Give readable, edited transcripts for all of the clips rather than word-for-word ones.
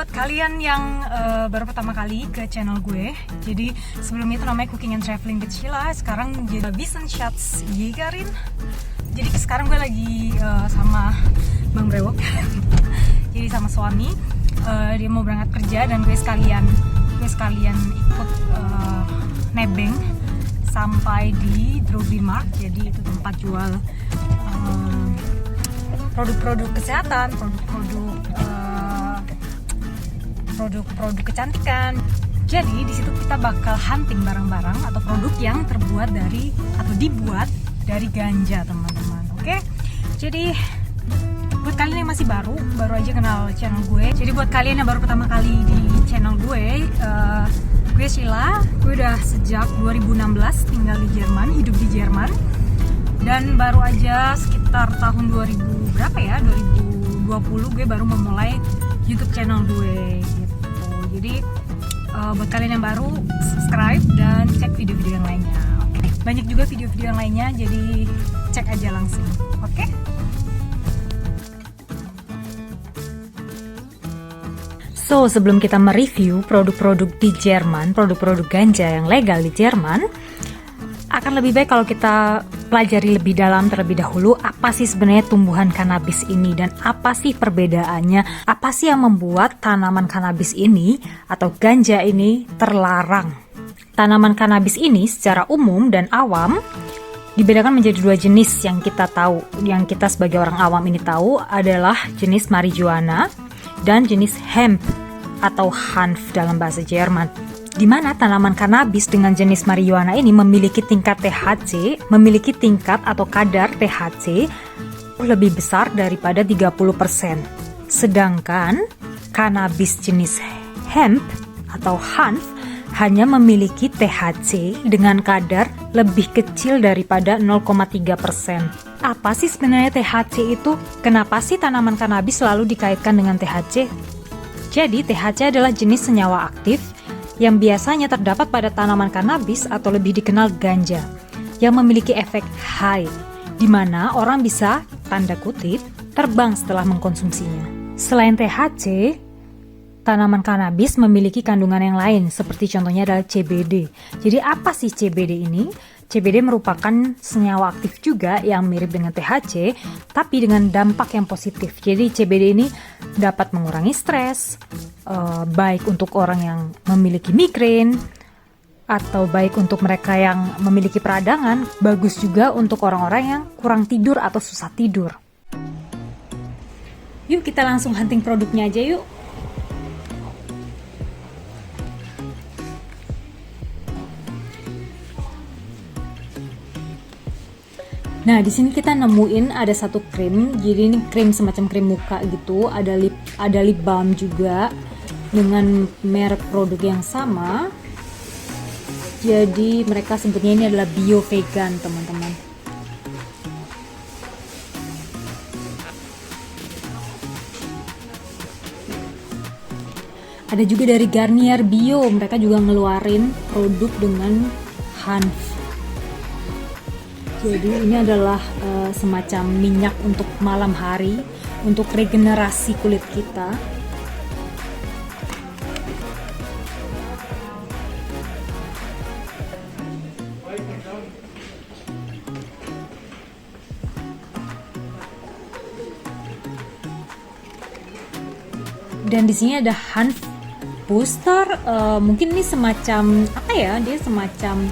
buat kalian yang baru pertama kali ke channel gue. Jadi sebelumnya itu namanya Cooking and Traveling with Sheila. Sekarang jadi Wissenschaft's Jägerin. Jadi sekarang gue lagi sama Bang Brewok. Jadi sama suami. Dia mau berangkat kerja dan gue sekalian ikut nebeng sampai di Drobimark. Jadi itu tempat jual produk-produk kesehatan, produk kecantikan. Jadi di situ kita bakal hunting barang-barang atau produk yang terbuat dari atau dibuat dari ganja, teman-teman. Oke? Jadi buat kalian yang masih baru aja kenal channel gue. Jadi buat kalian yang baru pertama kali di channel gue Sheila. Gue udah sejak 2016 tinggal di Jerman, hidup di Jerman. Dan baru aja sekitar tahun 2000 berapa ya? 2020 gue baru memulai YouTube channel gue gitu. Jadi buat kalian yang baru, subscribe dan cek video-video yang lainnya. Banyak juga video-video yang lainnya, jadi cek aja langsung. Oke? So, sebelum kita mereview produk-produk di Jerman, produk-produk ganja yang legal di Jerman, akan lebih baik kalau kita pelajari lebih dalam terlebih dahulu apa sih sebenarnya tumbuhan kanabis ini dan apa sih perbedaannya, apa sih yang membuat tanaman kanabis ini atau ganja ini terlarang. Tanaman kanabis ini secara umum dan awam dibedakan menjadi dua jenis yang kita tahu, yang kita sebagai orang awam ini tahu adalah jenis marijuana dan jenis hemp atau Hanf dalam bahasa Jerman. Di mana tanaman kanabis dengan jenis marijuana ini memiliki tingkat THC, memiliki tingkat atau kadar THC lebih besar daripada 30%. Sedangkan kanabis jenis hemp atau Hanf hanya memiliki THC dengan kadar lebih kecil daripada 0,3%. Apa sih sebenarnya THC itu? Kenapa sih tanaman kanabis selalu dikaitkan dengan THC? Jadi THC adalah jenis senyawa aktif yang biasanya terdapat pada tanaman kanabis atau lebih dikenal ganja, yang memiliki efek high, di mana orang bisa, tanda kutip, terbang setelah mengkonsumsinya. Selain THC, tanaman kanabis memiliki kandungan yang lain, seperti contohnya adalah CBD. Jadi apa sih CBD ini? CBD merupakan senyawa aktif juga yang mirip dengan THC, tapi dengan dampak yang positif. Jadi CBD ini dapat mengurangi stres, baik untuk orang yang memiliki migrain, atau baik untuk mereka yang memiliki peradangan, bagus juga untuk orang-orang yang kurang tidur atau susah tidur. Yuk kita langsung hunting produknya aja yuk. Nah, di sini kita nemuin ada satu krim. Jadi ini krim semacam krim muka gitu. Ada lip balm juga dengan merek produk yang sama. Jadi mereka sebutnya ini adalah bio vegan, teman-teman. Ada juga dari Garnier Bio. Mereka juga ngeluarin produk dengan Hanf. Jadi ini adalah semacam minyak untuk malam hari, untuk regenerasi kulit kita. Dan di sini ada Hanf Booster. Mungkin ini semacam apa ya? Dia semacam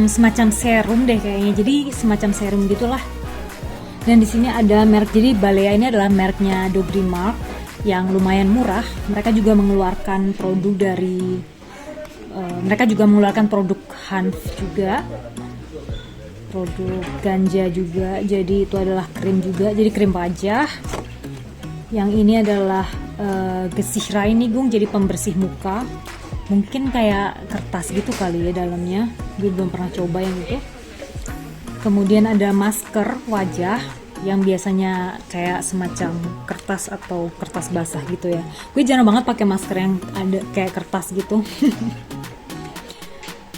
semacam serum deh kayaknya. Jadi semacam serum gitulah. Dan di sini ada merek, jadi Balea ini adalah mereknya Drobimark yang lumayan murah. Mereka juga mengeluarkan produk dari produk Hanf juga, produk ganja juga. Jadi itu adalah krim juga, jadi krim wajah. Yang ini adalah Gesichtsreinigung, jadi pembersih muka. Mungkin kayak kertas gitu kali ya dalamnya. Gue belum pernah coba yang itu. Kemudian ada masker wajah yang biasanya kayak semacam kertas atau kertas basah gitu ya. Gue jarang banget pakai masker yang ada kayak kertas gitu.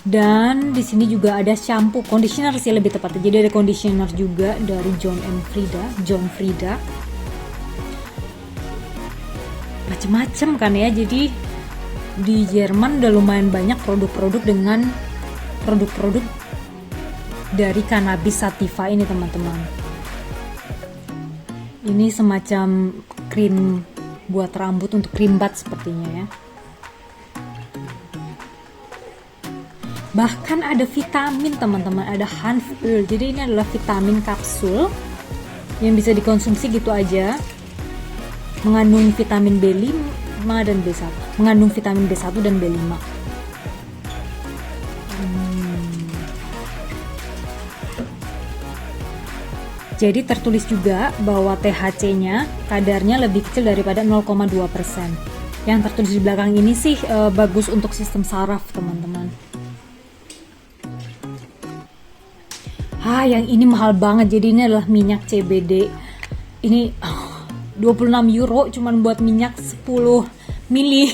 Dan di sini juga ada shampoo, conditioner sih lebih tepatnya. Jadi ada conditioner juga dari John Frieda. Macem-macem kan ya. Jadi di Jerman udah lumayan banyak produk-produk dengan produk-produk dari cannabis sativa ini, teman-teman. Ini semacam krim buat rambut untuk krimbat sepertinya ya. Bahkan ada vitamin, teman-teman, ada Hanföl. Jadi ini adalah vitamin kapsul yang bisa dikonsumsi gitu aja. Mengandung vitamin B5 dan B1. Mengandung vitamin B1 dan B5. Jadi tertulis juga bahwa THC-nya kadarnya lebih kecil daripada 0,2%. Yang tertulis di belakang ini sih bagus untuk sistem saraf, teman-teman. Yang ini mahal banget. Jadi ini adalah minyak CBD. Ini 26 euro cuman buat minyak 10 mili.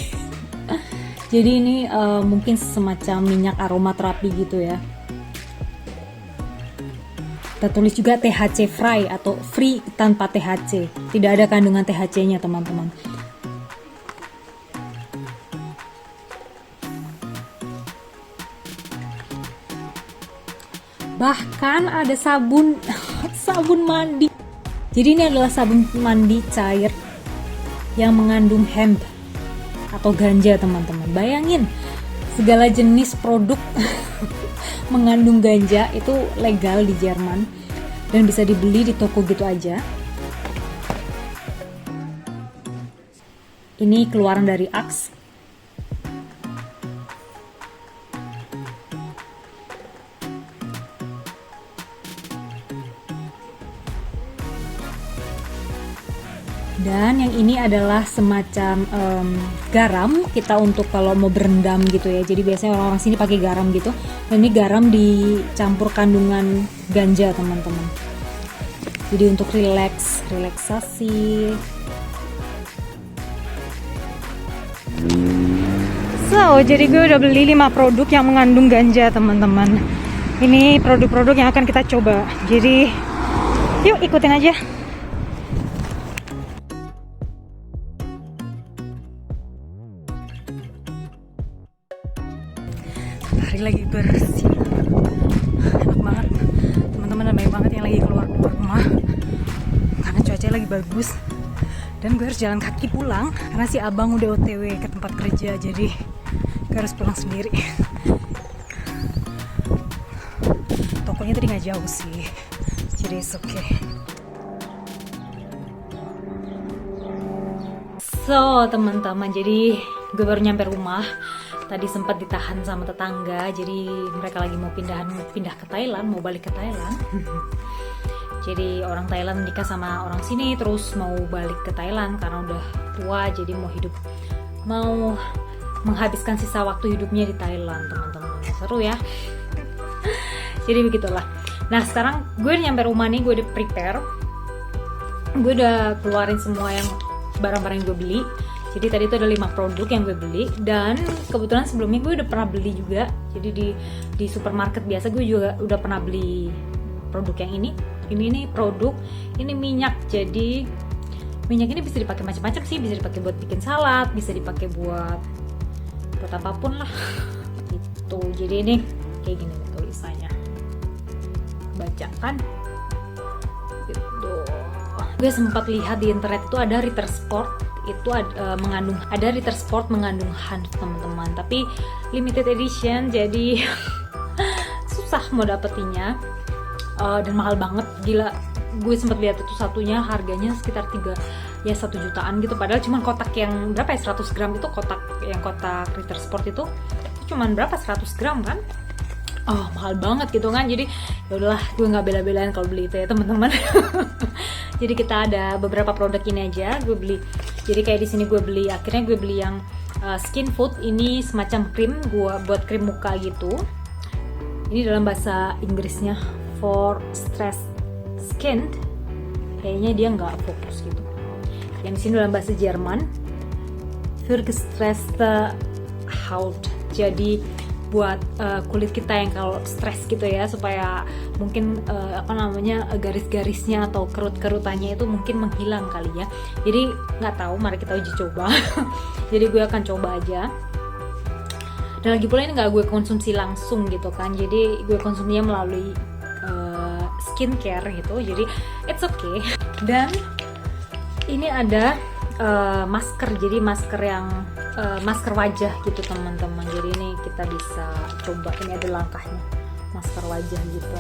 Jadi ini mungkin semacam minyak aromaterapi gitu ya. Tertulis juga THC free atau free tanpa THC. Tidak ada kandungan THC-nya, teman-teman. Bahkan ada sabun mandi. Jadi ini adalah sabun mandi cair yang mengandung hemp atau ganja, teman-teman. Bayangin, segala jenis produk mengandung ganja itu legal di Jerman dan bisa dibeli di toko gitu aja. Ini keluaran dari Axe. Dan yang ini adalah semacam garam kita untuk kalau mau berendam gitu ya. Jadi biasanya orang-orang sini pakai garam gitu. Dan ini garam dicampur kandungan ganja, teman-teman. Jadi untuk relaksasi. Jadi gue udah beli 5 produk yang mengandung ganja, teman-teman. Ini produk-produk yang akan kita coba. Jadi yuk ikutin aja. Hari lagi bersih, enak banget, teman-teman. Banyak banget yang lagi keluar rumah karena cuacanya lagi bagus. Dan gue harus jalan kaki pulang karena si abang udah OTW ke tempat kerja, jadi gue harus pulang sendiri. Tokonya tadi nggak jauh sih, jadi it's okay. So teman-teman, jadi gue baru nyampe rumah. Tadi sempat ditahan sama tetangga, jadi mereka lagi mau pindah ke Thailand, mau balik ke Thailand. Jadi orang Thailand nikah sama orang sini, terus mau balik ke Thailand karena udah tua, jadi mau menghabiskan sisa waktu hidupnya di Thailand, teman-teman. Seru ya. Jadi begitulah. Nah sekarang gue udah nyampe rumah nih, gue udah prepare, gue udah keluarin semua yang barang-barang yang gue beli. Jadi tadi itu ada 5 produk yang gue beli, dan kebetulan sebelumnya gue udah pernah beli juga. Jadi di supermarket biasa gue juga udah pernah beli produk yang ini. Ini nih produk, ini minyak. Jadi minyak ini bisa dipakai macam-macam sih, bisa dipakai buat bikin salad, bisa dipakai buat apapun lah. Gitu. Jadi ini kayak gini nih tulisannya. Baca kan? Gitu. Gue sempat lihat di internet itu ada Ritter Sport. Itu ada Ritter Sport mengandung Hanf, teman-teman, tapi limited edition, jadi susah mau dapetinnya, dan mahal banget, gila. Gue sempat lihat itu satunya harganya sekitar 1 jutaan gitu, padahal cuma kotak yang berapa ya, 100 gram itu, kotak Ritter Sport itu cuma berapa, 100 gram kan. Mahal banget gitu kan. Jadi ya udahlah, gue nggak bela-belain kalau beli itu ya, teman-teman. Jadi kita ada beberapa produk ini aja gue beli. Jadi kayak di sini akhirnya gue beli yang Skin Food. Ini semacam krim buat krim muka gitu. Ini dalam bahasa Inggrisnya for stress skin. Kayaknya dia nggak fokus gitu. Yang di sini dalam bahasa Jerman für gestresste Haut. Jadi buat kulit kita yang kalau stres gitu ya, supaya mungkin garis-garisnya atau kerut-kerutannya itu mungkin menghilang kali ya. Jadi nggak tahu, mari kita uji coba. Jadi gue akan coba aja. Dan lagi pula ini nggak gue konsumsi langsung gitu kan, jadi gue konsumsinya melalui skincare gitu, jadi it's okay. Dan ini ada masker, jadi masker yang masker wajah gitu teman-teman. Jadi ini kita bisa coba, ini ada langkahnya, masker wajah gitu.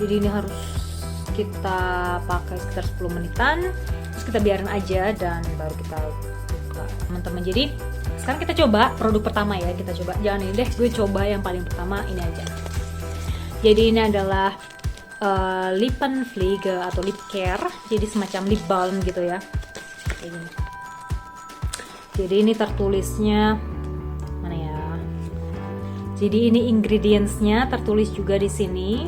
Jadi ini harus kita pakai sekitar 10 menitan, terus kita biarin aja dan baru kita buka teman-teman. Jadi sekarang kita coba produk pertama ya, kita coba, jangan ini deh, gue coba yang paling pertama ini aja. Jadi ini adalah Lippenpflege atau lip care, jadi semacam lip balm gitu ya. Kayak gini. Jadi ini tertulisnya mana ya? Jadi ini ingredientsnya tertulis juga di sini,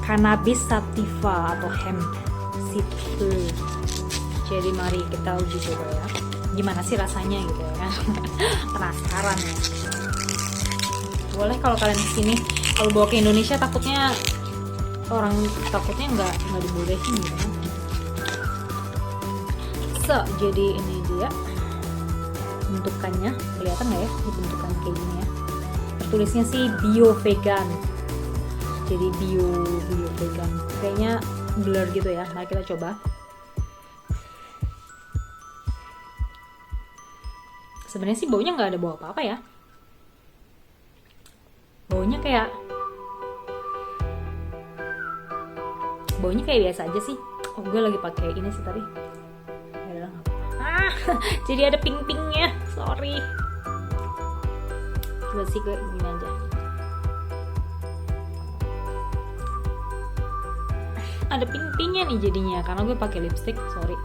cannabis sativa atau hemp seed. Jadi mari kita uji coba ya, gimana sih rasanya gitu ya kan. Penasaran ya. Boleh kalau kalian kesini, kalau bawa ke Indonesia takutnya nggak dibolehin gitu kan. Jadi ini dia bentukannya, kelihatan nggak ya? Ini bentukannya kayak gini ya. Tertulisnya sih bio vegan. Jadi bio vegan. Kayaknya blur gitu ya. Mari kita coba. Sebenarnya sih baunya nggak ada bau apa-apa ya. Baunya kayak biasa aja sih. Oh, gue lagi pakai ini sih tadi. Jadi ada pink-pinknya. Sorry. Coba sih gue gini aja. Ada pink-pinknya nih jadinya karena gue pakai lipstick. Sorry.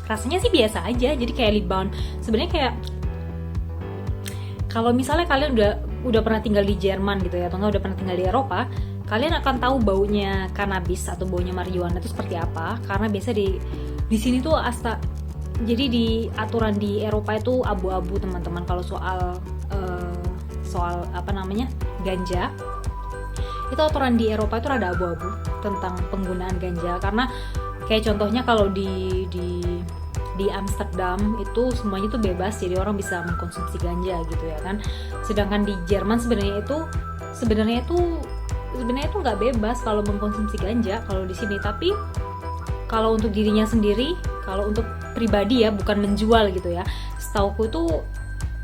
Rasanya sih biasa aja, jadi kayak lip balm. Sebenarnya kayak kalau misalnya kalian udah pernah tinggal di Jerman gitu ya, atau nggak udah pernah tinggal di Eropa, kalian akan tahu baunya kanabis atau baunya marijuana itu seperti apa. Karena biasa di sini tuh jadi di aturan di Eropa itu abu-abu teman-teman kalau soal ganja. Itu aturan di Eropa itu rada abu-abu tentang penggunaan ganja, karena kayak contohnya kalau di Amsterdam itu semuanya itu bebas, jadi orang bisa mengkonsumsi ganja gitu ya kan. Sedangkan di Jerman sebenarnya itu nggak bebas kalau mengkonsumsi ganja kalau di sini. Tapi kalau untuk dirinya sendiri, kalau untuk pribadi ya, bukan menjual gitu ya, setauku itu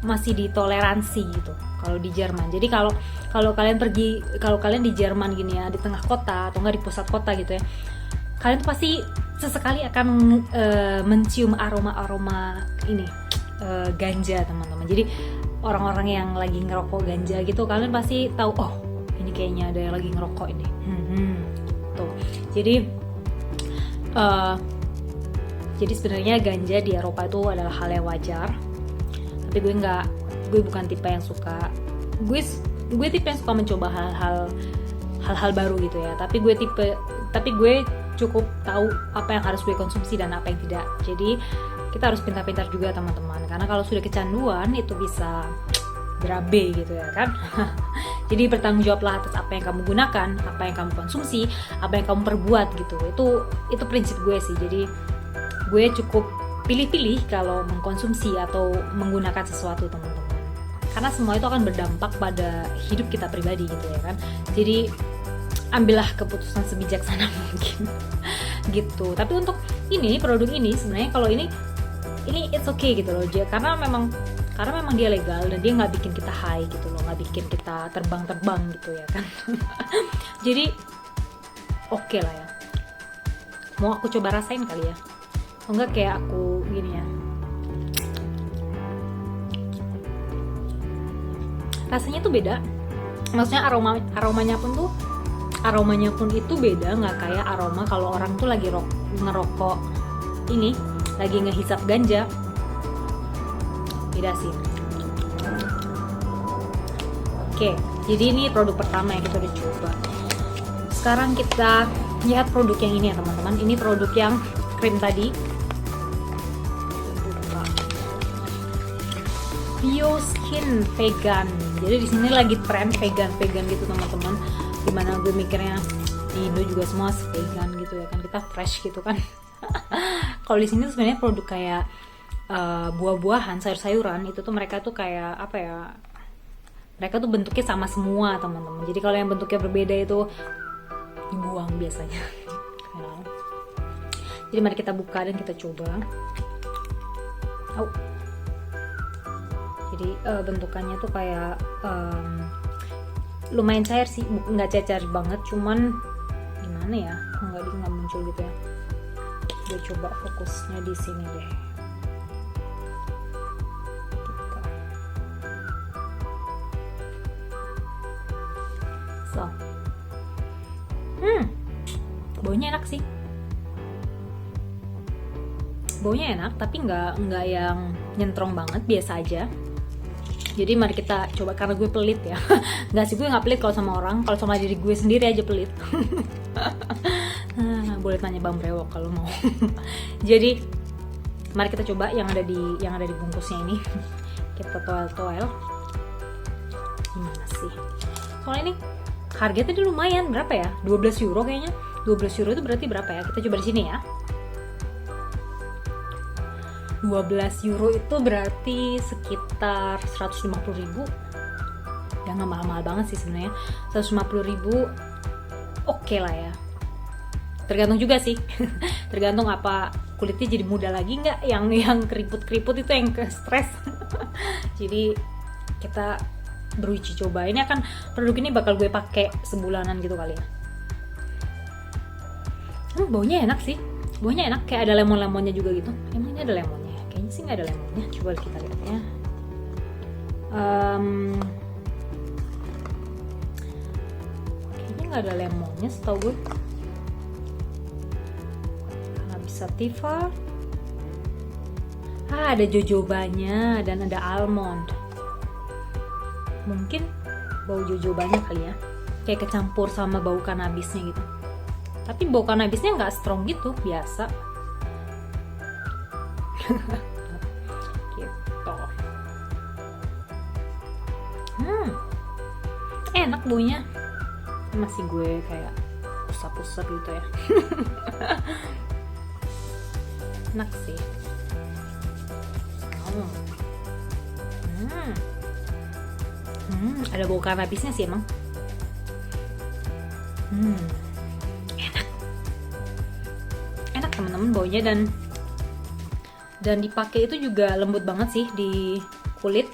masih ditoleransi gitu kalau di Jerman. Jadi kalau kalian di Jerman gini ya, di tengah kota atau enggak di pusat kota gitu ya, kalian tuh pasti sesekali akan mencium aroma ini ganja teman-teman. Jadi orang-orang yang lagi ngerokok ganja gitu, kalian pasti tahu, oh ini kayaknya ada yang lagi ngerokok ini. Tuh. Jadi sebenarnya ganja di Eropa itu adalah hal yang wajar. Tapi gue bukan tipe yang suka. Gue tipe yang suka mencoba hal-hal baru gitu ya. Tapi gue cukup tahu apa yang harus gue konsumsi dan apa yang tidak. Jadi kita harus pintar-pintar juga teman-teman, karena kalau sudah kecanduan itu bisa berabe gitu ya kan. Jadi bertanggung jawablah atas apa yang kamu gunakan, apa yang kamu konsumsi, apa yang kamu perbuat gitu. Itu prinsip gue sih. Jadi gue cukup pilih-pilih kalau mengkonsumsi atau menggunakan sesuatu teman-teman, karena semua itu akan berdampak pada hidup kita pribadi gitu ya kan. Jadi ambillah keputusan sebijaksana mungkin gitu. Tapi untuk produk ini sebenarnya kalau ini it's okay gitu loh, karena memang dia legal dan dia nggak bikin kita high gitu loh, nggak bikin kita terbang gitu ya kan. Jadi oke lah ya. Mau aku coba rasain kali ya, enggak kayak aku gini ya. Rasanya tuh beda, maksudnya aromanya pun itu beda, nggak kayak aroma kalau orang tuh lagi ngerokok ini, lagi ngehisap ganja. Beda sih. Oke. Jadi ini produk pertama yang kita udah coba. Sekarang kita lihat produk yang ini ya teman-teman. Ini produk yang krim tadi. Bio Skin Vegan. Jadi di sini lagi tren vegan gitu teman-teman. Dimana gue mikirnya di Indo juga semua vegan gitu ya kan, kita fresh gitu kan. Kalau di sini sebenarnya produk kayak buah-buahan, sayur-sayuran itu tuh mereka tuh kayak apa ya? Mereka tuh bentuknya sama semua teman-teman. Jadi kalau yang bentuknya berbeda itu dibuang biasanya. Jadi mari kita buka dan kita coba. Jadi bentukannya tuh kayak lumayan cair sih, nggak cair banget, cuman gimana ya, nggak muncul gitu ya. Gue coba fokusnya di sini deh. So, baunya enak sih. Baunya enak, tapi nggak yang nyentrong banget, biasa aja. Jadi mari kita coba, karena gue pelit ya. Nggak sih, gue nggak pelit kalau sama orang, kalau sama diri gue sendiri aja pelit. Boleh tanya Bang Brewok kalau mau. Jadi mari kita coba yang ada di bungkusnya ini. Kita toel. Gimana sih? Soalnya ini harganya tadi lumayan, berapa ya? 12 euro kayaknya. 12 euro itu berarti berapa ya? Kita coba di sini ya. 12 euro itu berarti sekitar 150.000. Ya nggak mahal-mahal banget sih sebenarnya. 150.000 oke lah ya. Tergantung juga sih. Tergantung apa kulitnya jadi muda lagi nggak, yang keriput-keriput itu yang ke stres. Jadi kita beruji coba. Ini akan produk ini bakal gue pakai sebulanan gitu kali ya. Baunya enak sih. Baunya enak, kayak ada lemon-lemonnya juga gitu. Emang ini ada lemonnya? Kayaknya sih nggak ada lemonnya. Coba kita lihat ya. Kayaknya nggak ada lemonnya setahu gue. Sativa. Ada jojobanya dan ada almond. Mungkin bau jojobanya kali ya, kayak kecampur sama bau kanabisnya gitu. Tapi bau kanabisnya nggak strong gitu, biasa. Gitu. Enak baunya. Masih gue kayak usap-usap gitu ya. Enak sih. Ada bau kanabisnya sih emang. Enak teman-teman baunya, dan dipakai itu juga lembut banget sih di kulit.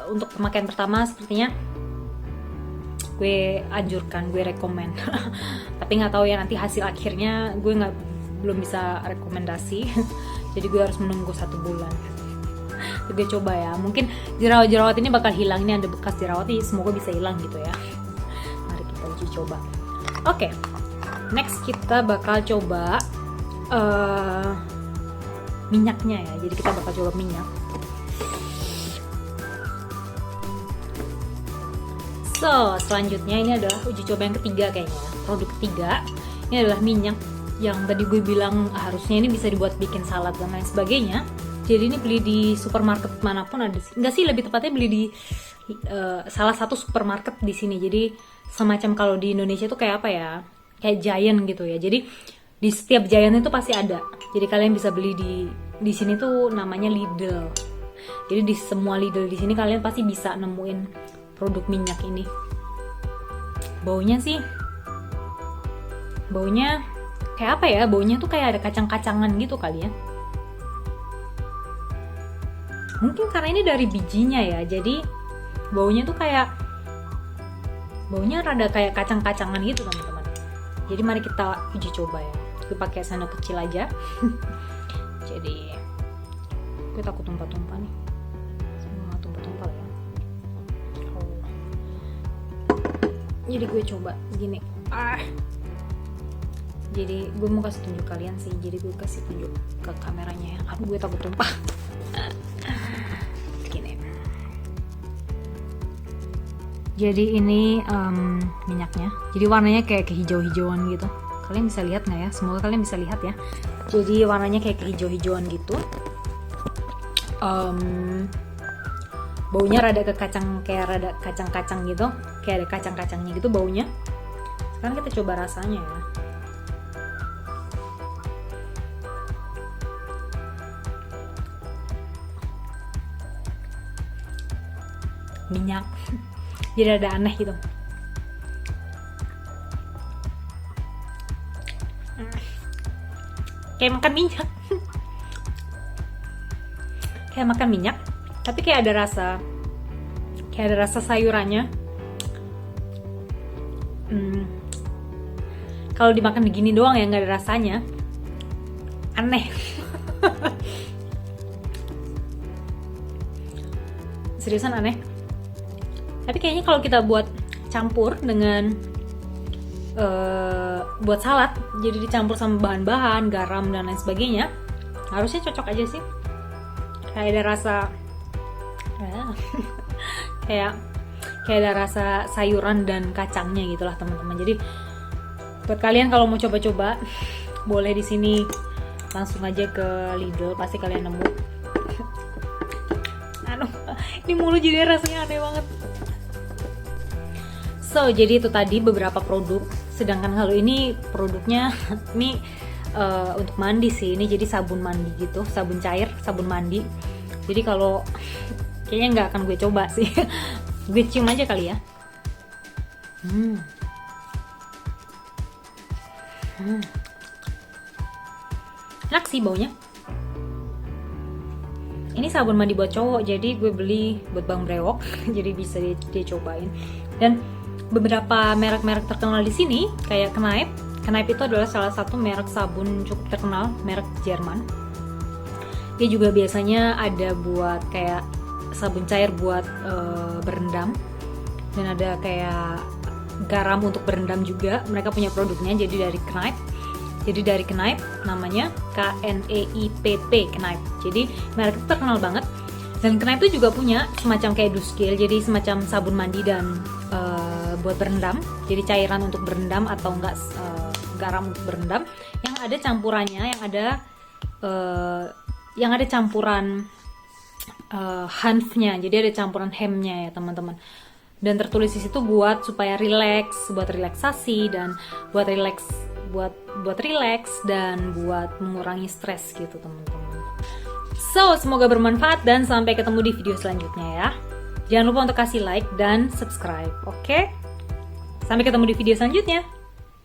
Untuk pemakaian pertama sepertinya gue anjurkan, gue rekomen. Tapi nggak tahu ya nanti hasil akhirnya, gue belum bisa rekomendasi. Jadi gue harus menunggu 1 bulan. Gue coba ya, mungkin jerawat ini bakal hilang. Ini ada bekas jerawat, semoga bisa hilang gitu ya. Mari kita uji coba. Oke, next kita bakal coba minyaknya ya. Jadi kita bakal coba minyak. So, selanjutnya ini adalah uji coba yang ketiga kayaknya. Produk ketiga, ini adalah minyak yang tadi gue bilang harusnya ini bisa dibuat bikin salad dan lain sebagainya. Jadi ini beli di supermarket manapun ada sih. Enggak sih, lebih tepatnya beli di salah satu supermarket di sini. Jadi semacam kalau di Indonesia tuh kayak apa ya? Kayak Giant gitu ya. Jadi di setiap Giant itu pasti ada. Jadi kalian bisa beli di sini tuh namanya Lidl. Jadi di semua Lidl di sini kalian pasti bisa nemuin produk minyak ini. Baunya kayak apa ya? Baunya tuh kayak ada kacang-kacangan gitu kali ya. Mungkin karena ini dari bijinya ya, jadi baunya tuh baunya rada kayak kacang-kacangan gitu teman-teman. Jadi mari kita uji coba ya. Gue pakai sendok kecil aja. Jadi gue takut tumpah-tumpah nih. Semua tumpah-tumpah ya. Jadi gue coba gini. Jadi gue mau kasih tunjuk kalian sih. Jadi gue kasih tunjuk ke kameranya ya. Gue takut tumpah. Gini. Jadi ini minyaknya. Jadi warnanya kayak kehijau-hijauan gitu. Kalian bisa lihat nggak ya? Semoga kalian bisa lihat ya. Jadi warnanya kayak kehijau-hijauan gitu. Baunya rada ke kacang, kayak rada kacang-kacang gitu. Kayak ada kacang-kacangnya gitu baunya. Sekarang kita coba rasanya ya. Minyak. Jadi ada aneh gitu. Kayak makan minyak. Kayak makan minyak, tapi kayak ada rasa sayurannya. Kalau dimakan begini doang ya nggak ada rasanya. Aneh. Seriusan aneh. Tapi kayaknya kalau kita buat campur dengan buat salad, jadi dicampur sama bahan-bahan, garam dan lain sebagainya, harusnya cocok aja sih. Kayak ada rasa kayak ada rasa sayuran dan kacangnya gitulah teman-teman. Jadi buat kalian kalau mau coba-coba, boleh di sini langsung aja ke Lidl, pasti kalian nemu. Ini mulu jadi rasanya aneh banget. So, jadi itu tadi beberapa produk. Sedangkan kalau ini produknya ini untuk mandi sih. Ini jadi sabun mandi gitu, sabun cair, sabun mandi. Jadi kalau kayaknya nggak akan gue coba sih. Gue cium aja kali ya. Enak sih baunya. Ini sabun mandi buat cowok, jadi gue beli buat Bang Brewok. Jadi bisa dicobain. Dan beberapa merek-merek terkenal di sini kayak Knipe. Knipe itu adalah salah satu merek sabun cukup terkenal, merek Jerman. Dia juga biasanya ada buat kayak sabun cair buat berendam, dan ada kayak garam untuk berendam juga. Mereka punya produknya, jadi dari Knipe. Jadi dari Knipe, namanya Kneip, Knipe. Jadi merek itu terkenal banget. Dan Knipe itu juga punya semacam kayak Duskil, jadi semacam sabun mandi dan buat berendam. Jadi cairan untuk berendam atau enggak garam untuk berendam. Yang ada campurannya, yang ada campuran Hanfnya. Jadi ada campuran hemnya ya teman-teman. Dan tertulis di situ buat supaya relax, buat relaksasi dan buat relax, buat relax dan buat mengurangi stres gitu teman-teman. So, semoga bermanfaat dan sampai ketemu di video selanjutnya ya. Jangan lupa untuk kasih like dan subscribe, oke? Sampai ketemu di video selanjutnya.